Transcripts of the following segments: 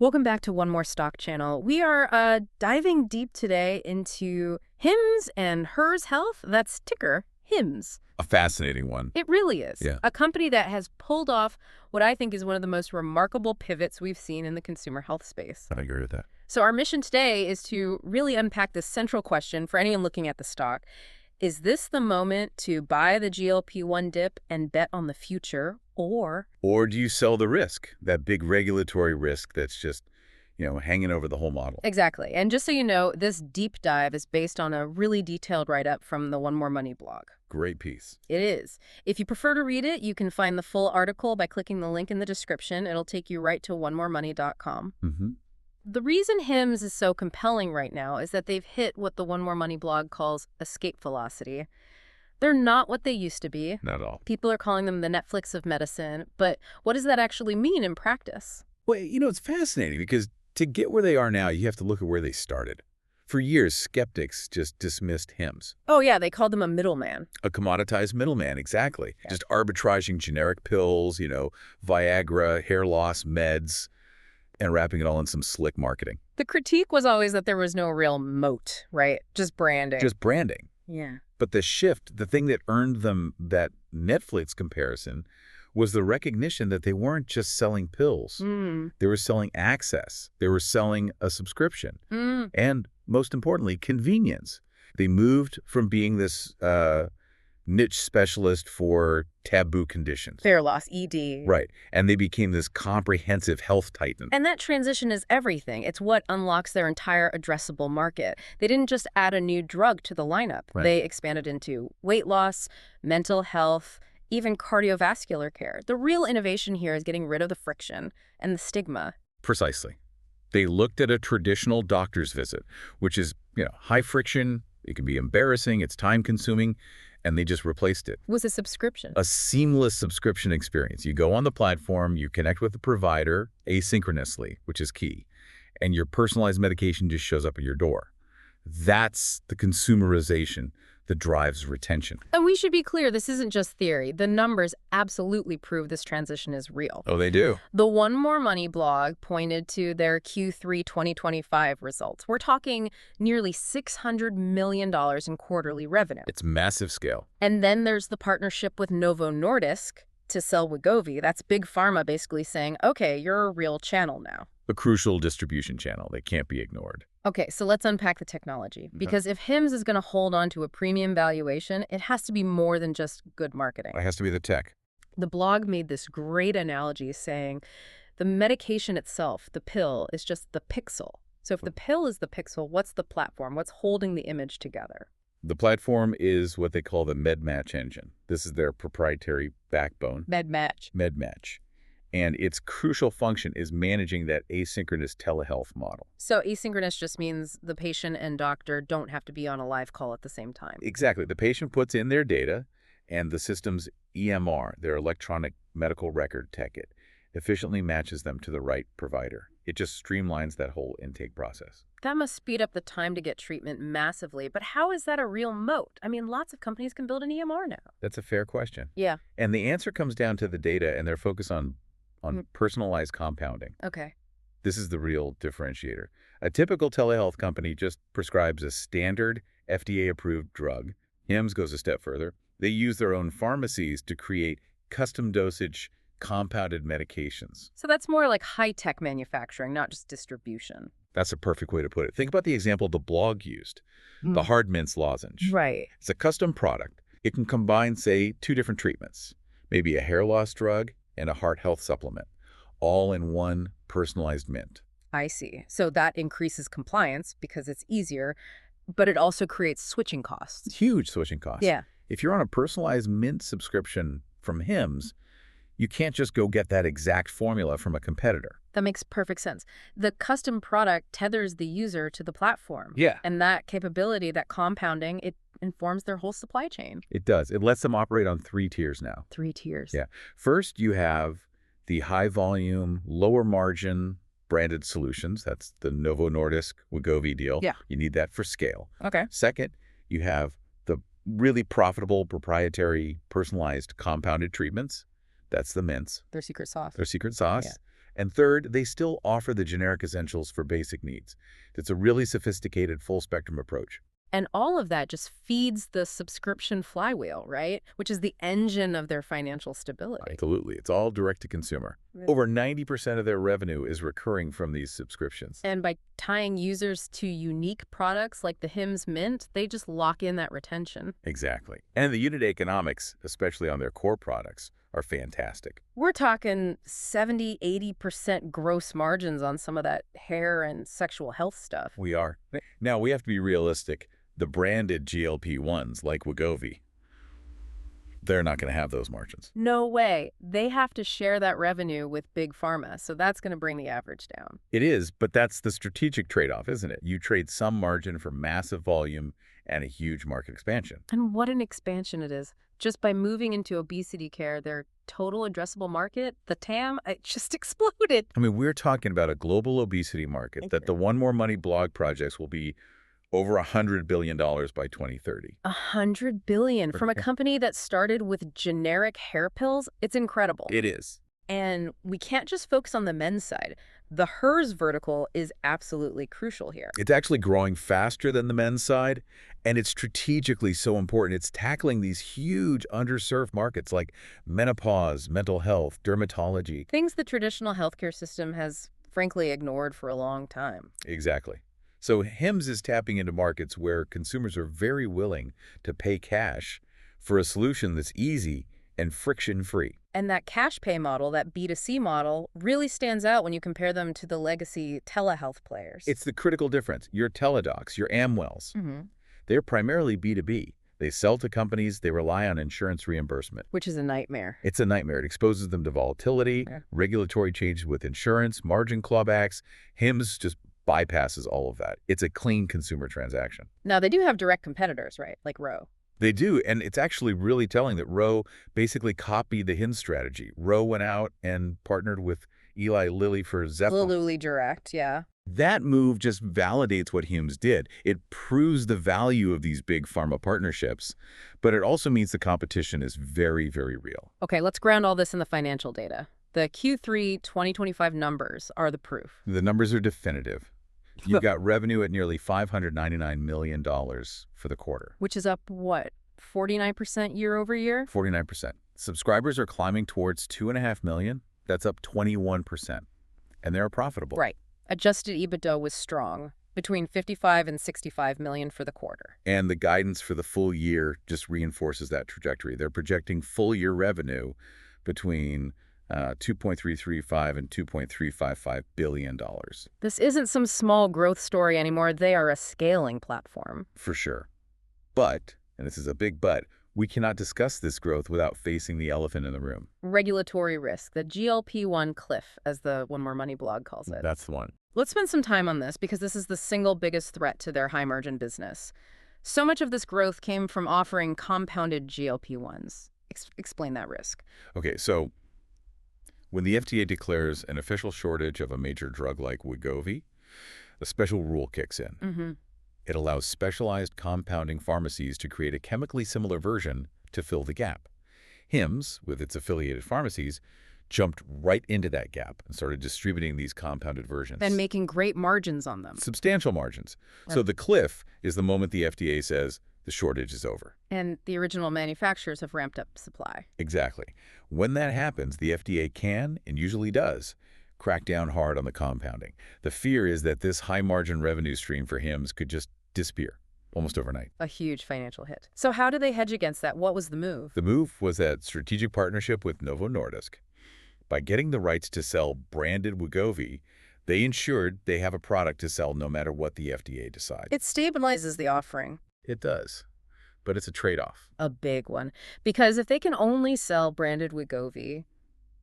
Welcome back to One More Stock Channel. We are diving deep today into HIMS and HERS Health. That's ticker HIMS. A fascinating one. It really is. Yeah. A company that has pulled off what I think is one of the most remarkable pivots we've seen in the consumer health space. I agree with that. So our mission today is to really unpack this central question for anyone looking at the stock. Is this the moment to buy the GLP-1 dip and bet on the future, or do you sell the risk, that big regulatory risk that's just, hanging over the whole model? Exactly. And just so you know, this deep dive is based on a really detailed write-up from the One More Money blog. Great piece. It is. If you prefer to read it, you can find the full article by clicking the link in the description. It'll take you right to onemoremoney.com. Mm-hmm. The reason HIMS is so compelling right now is that they've hit what the One More Money blog calls escape velocity. They're not what they used to be. Not at all. People are calling them the Netflix of medicine, but what does that actually mean in practice? Well, it's fascinating because to get where they are now, you have to look at where they started. For years, skeptics just dismissed HIMS. Oh, yeah, they called them a middleman. A commoditized middleman, exactly. Yeah. Just arbitraging generic pills, Viagra, hair loss meds, and wrapping it all in some slick marketing. The critique was always that there was no real moat, right? Just branding. Just branding. Yeah. But the shift, the thing that earned them that Netflix comparison, was the recognition that they weren't just selling pills. They were selling access. They were selling a subscription. And most importantly, convenience. They moved from being this niche specialist for taboo conditions. Hair loss, ED. Right. And they became this comprehensive health titan. And that transition is everything. It's what unlocks their entire addressable market. They didn't just add a new drug to the lineup. Right. They expanded into weight loss, mental health, even cardiovascular care. The real innovation here is getting rid of the friction and the stigma. Precisely. They looked at a traditional doctor's visit, which is, high friction, it can be embarrassing, it's time-consuming, and they just replaced it. With a subscription. A seamless subscription experience. You go on the platform, you connect with the provider asynchronously, which is key, and your personalized medication just shows up at your door. That's the consumerization that drives retention. And we should be clear, this isn't just theory. The numbers absolutely prove this transition is real. Oh, they do. The One More Money blog pointed to their Q3 2025 results. We're talking nearly $600 million in quarterly revenue. It's massive scale. And then there's the partnership with Novo Nordisk to sell Wegovy. That's big pharma basically saying, okay, you're a real channel now. A crucial distribution channel that can't be ignored. Okay, so let's unpack the technology. Because if HIMS is going to hold on to a premium valuation, it has to be more than just good marketing. It has to be the tech. The blog made this great analogy saying the medication itself, the pill, is just the pixel. So if the pill is the pixel, what's the platform? What's holding the image together? The platform is what they call the MedMatch engine. This is their proprietary backbone. MedMatch. And its crucial function is managing that asynchronous telehealth model. So asynchronous just means the patient and doctor don't have to be on a live call at the same time. Exactly. The patient puts in their data, and the system's EMR, their electronic medical record ticket, efficiently matches them to the right provider. It just streamlines that whole intake process. That must speed up the time to get treatment massively. But how is that a real moat? I mean, lots of companies can build an EMR now. That's a fair question. Yeah. And the answer comes down to the data and their focus on personalized compounding. Okay. This is the real differentiator. A typical telehealth company just prescribes a standard FDA-approved drug. HIMS goes a step further. They use their own pharmacies to create custom dosage compounded medications. So that's more like high-tech manufacturing, not just distribution. That's a perfect way to put it. Think about the example the blog used, the hard mints lozenge. Right. It's a custom product. It can combine, say, 2 different treatments, maybe a hair loss drug and a heart health supplement, all in one personalized mint. I see. So that increases compliance because it's easier, but it also creates switching costs. Huge switching costs. Yeah. If you're on a personalized mint subscription from HIMS, you can't just go get that exact formula from a competitor. That makes perfect sense. The custom product tethers the user to the platform. Yeah. And that capability, that compounding, it informs their whole supply chain. It does. It lets them operate on 3 tiers now. 3 tiers. Yeah. First, you have the high volume, lower margin branded solutions. That's the Novo Nordisk Wegovy deal. Yeah. You need that for scale. Okay. Second, you have the really profitable proprietary personalized compounded treatments. That's the mints. Their secret sauce. Their secret sauce. Yeah. And third, they still offer the generic essentials for basic needs. It's a really sophisticated full-spectrum approach. And all of that just feeds the subscription flywheel, right? Which is the engine of their financial stability. Absolutely. It's all direct-to-consumer. Right. Over 90% of their revenue is recurring from these subscriptions. And by tying users to unique products like the HIMS Mint, they just lock in that retention. Exactly. And the unit economics, especially on their core products, are fantastic. We're talking 70, 80% gross margins on some of that hair and sexual health stuff. We are. Now, we have to be realistic. The branded GLP-1s like Wegovy, they're not going to have those margins. No way. They have to share that revenue with Big Pharma, so that's going to bring the average down. It is, but that's the strategic trade-off, isn't it? You trade some margin for massive volume and a huge market expansion. And what an expansion it is. Just by moving into obesity care, their total addressable market, the TAM, it just exploded. I mean, we're talking about a global obesity market that the One More Money blog projects will be over $100 billion by 2030. $100 billion from a company that started with generic hair pills? It's incredible. It is. And we can't just focus on the men's side. The hers vertical is absolutely crucial here. It's actually growing faster than the men's side, and it's strategically so important. It's tackling these huge underserved markets like menopause, mental health, dermatology. Things the traditional healthcare system has, frankly, ignored for a long time. Exactly. So HIMS is tapping into markets where consumers are very willing to pay cash for a solution that's easy and friction-free. And that cash pay model, that B2C model, really stands out when you compare them to the legacy telehealth players. It's the critical difference. Your Teledocs, your Amwells, they're primarily B2B. They sell to companies, they rely on insurance reimbursement. Which is a nightmare. It's a nightmare. It exposes them to volatility, regulatory changes with insurance, margin clawbacks. HIMS just bypasses all of that. It's a clean consumer transaction. Now, they do have direct competitors, right? Like Ro. They do, and it's actually really telling that Ro basically copied the HIMS strategy. Ro went out and partnered with Eli Lilly for Zephyr. Lilly Direct, yeah. That move just validates what HIMS did. It proves the value of these big pharma partnerships, but it also means the competition is very, very real. Okay, let's ground all this in the financial data. The Q3 2025 numbers are the proof. The numbers are definitive. You've got revenue at nearly $599 million for the quarter. Which is up, what, 49% year over year? 49%. Subscribers are climbing towards 2.5 million. That's up 21%. And they're profitable. Right. Adjusted EBITDA was strong, between 55 and 65 million for the quarter. And the guidance for the full year just reinforces that trajectory. They're projecting full year revenue between $2.335 and $2.355 billion. This isn't some small growth story anymore. They are a scaling platform. For sure. But, and this is a big but, we cannot discuss this growth without facing the elephant in the room. Regulatory risk, the GLP-1 cliff, as the One More Money blog calls it. That's the one. Let's spend some time on this because this is the single biggest threat to their high-margin business. So much of this growth came from offering compounded GLP-1s. Explain that risk. Okay, so when the FDA declares an official shortage of a major drug like Wegovy, a special rule kicks in. It allows specialized compounding pharmacies to create a chemically similar version to fill the gap. HIMS, with its affiliated pharmacies, jumped right into that gap and started distributing these compounded versions. And making great margins on them. Substantial margins. So the cliff is the moment the FDA says the shortage is over. And the original manufacturers have ramped up supply. Exactly. When that happens, the FDA can, and usually does, crack down hard on the compounding. The fear is that this high-margin revenue stream for HIMS could just disappear almost overnight. A huge financial hit. So how do they hedge against that? What was the move? The move was that strategic partnership with Novo Nordisk. By getting the rights to sell branded Wegovy, they ensured they have a product to sell no matter what the FDA decides. It stabilizes the offering. It does. But it's a trade-off. A big one. Because if they can only sell branded Wegovy,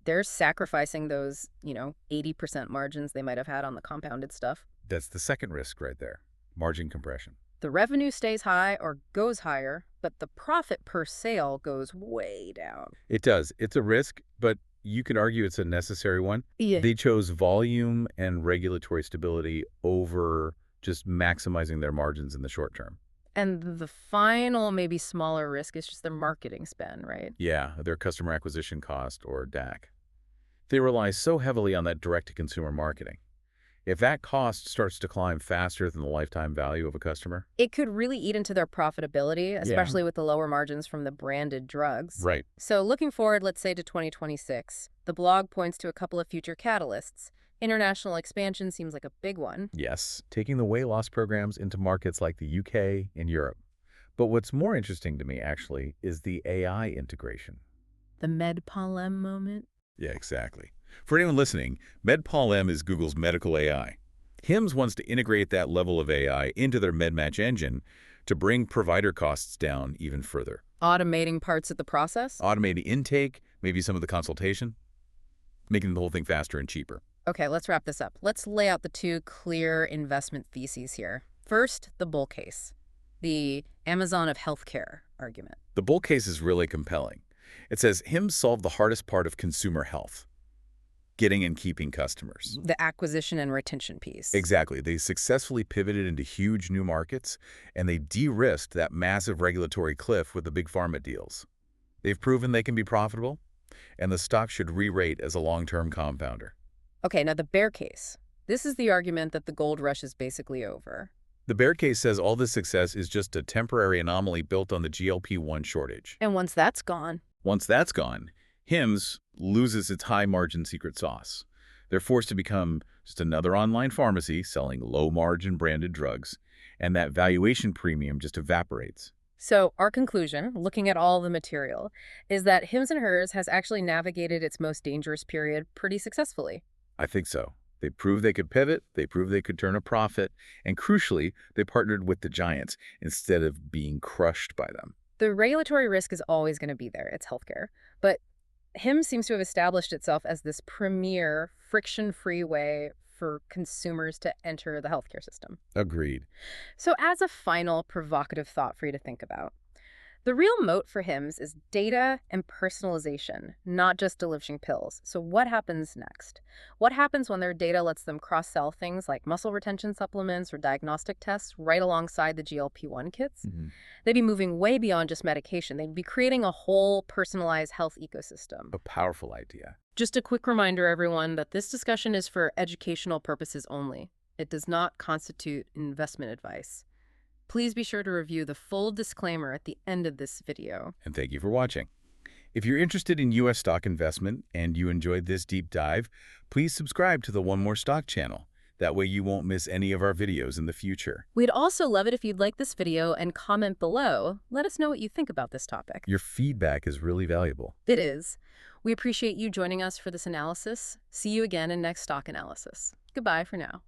they're sacrificing those, 80% margins they might have had on the compounded stuff. That's the second risk right there. Margin compression. The revenue stays high or goes higher, but the profit per sale goes way down. It does. It's a risk, but you can argue it's a necessary one. Yeah. They chose volume and regulatory stability over just maximizing their margins in the short term. And the final, maybe smaller risk is just their marketing spend, right? Yeah, their customer acquisition cost, or DAC. They rely so heavily on that direct-to-consumer marketing. If that cost starts to climb faster than the lifetime value of a customer. It could really eat into their profitability, Yeah. especially with the lower margins from the branded drugs. Right. So looking forward, let's say to 2026, the blog points to a couple of future catalysts. International expansion seems like a big one. Yes, taking the weight loss programs into markets like the UK and Europe. But what's more interesting to me, actually, is the AI integration. The MedPalm moment. Yeah, exactly. For anyone listening, MedPalm is Google's medical AI. HIMS wants to integrate that level of AI into their MedMatch engine to bring provider costs down even further. Automating parts of the process? Automating intake, maybe some of the consultation, making the whole thing faster and cheaper. Okay, let's wrap this up. Let's lay out the two clear investment theses here. First, the bull case, the Amazon of healthcare argument. The bull case is really compelling. It says HIMS solved the hardest part of consumer health, getting and keeping customers. The acquisition and retention piece. Exactly. They successfully pivoted into huge new markets, and they de-risked that massive regulatory cliff with the big pharma deals. They've proven they can be profitable, and the stock should re-rate as a long-term compounder. Okay, now the bear case. This is the argument that the gold rush is basically over. The bear case says all this success is just a temporary anomaly built on the GLP-1 shortage. And once that's gone, Once that's gone, HIMS loses its high-margin secret sauce. They're forced to become just another online pharmacy selling low-margin branded drugs, and that valuation premium just evaporates. so our conclusion, looking at all the material, is that Hims and Hers has actually navigated its most dangerous period pretty successfully. I think so. They proved they could pivot, they proved they could turn a profit, and crucially, they partnered with the giants instead of being crushed by them. The regulatory risk is always going to be there. It's healthcare. But Hims seems to have established itself as this premier, friction-free way for consumers to enter the healthcare system. Agreed. So as a final provocative thought for you to think about, the real moat for Hims is data and personalization, not just delivering pills. So what happens next? What happens when their data lets them cross-sell things like muscle retention supplements or diagnostic tests right alongside the GLP-1 kits? They'd be moving way beyond just medication. They'd be creating a whole personalized health ecosystem. A powerful idea. Just a quick reminder, everyone, that this discussion is for educational purposes only. It does not constitute investment advice. Please be sure to review the full disclaimer at the end of this video. And thank you for watching. If you're interested in U.S. stock investment and you enjoyed this deep dive, please subscribe to the One More Stock channel. That way you won't miss any of our videos in the future. We'd also love it if you'd like this video and comment below. Let us know what you think about this topic. Your feedback is really valuable. It is. We appreciate you joining us for this analysis. See you again in next stock analysis. Goodbye for now.